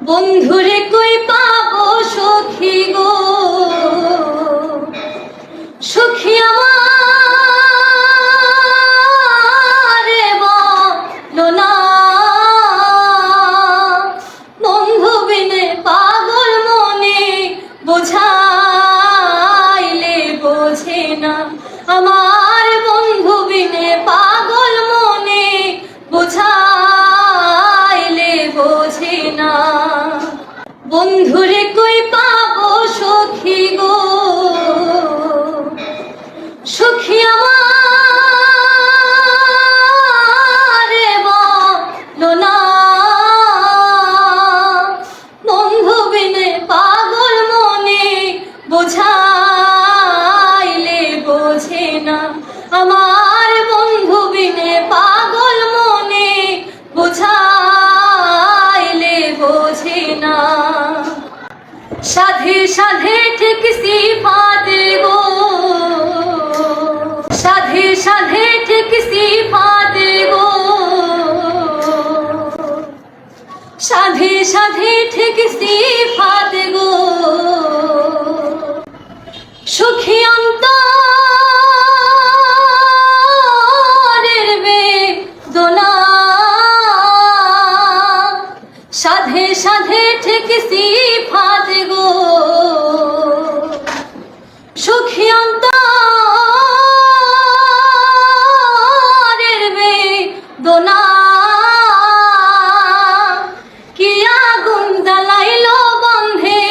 বন্ধুরে কই পাবো সখী গো, সখী আমার বলো না। বন্ধু বিনে পাগল মনে বোঝাইলে বোঝে না। আমার বন্ধু বিনে পাগল মনে বোঝাইলে বোঝে না। বন্ধুরে কই পাবো সখী গো, সখী আমার বলো না। বন্ধু বিনে পাগল মনে বোঝাইলে বোঝে না। আমার বন্ধু বিনে পাগল মনে বোঝাইলে বোঝে না। সাধে সাধে ঠেকসি ফাঁদে গো, সাধে সাধে ঠেকসি ফাঁদে গো, সাধে সাধে ঠেকসি ফাঁদে গো। সুখী অন্তরের বেদনা, সাধে সাধে ঠেকসি ফাঁদে গো। সুখী অন্তরের বেদনা, কি আগুন জ্বালাইলো বন্ধে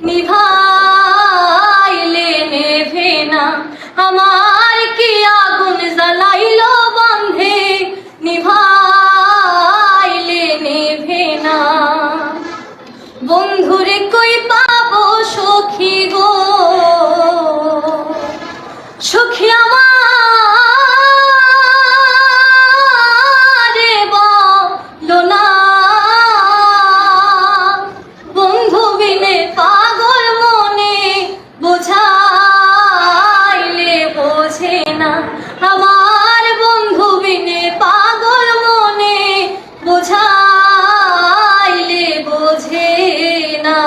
নিভাইলে নেভে না। আমার কি আগুন জ্বালাইলো বন্ধে নিভাইলে নেভে না। বন্ধুরে কই পাবো সখী গো, সখী আমার বলো না। বন্ধু বিনে পাগল মনে বোঝাইলে বোঝে না। আমার বন্ধু বিনে পাগল মনে বোঝাইলে বোঝে না।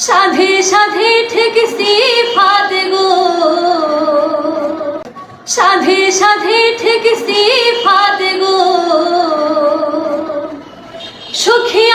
সাধে সাধে ঠেকসি ফাঁদে গো, সাধে সাধে ঠেকসি ফাঁদে গো। সুখী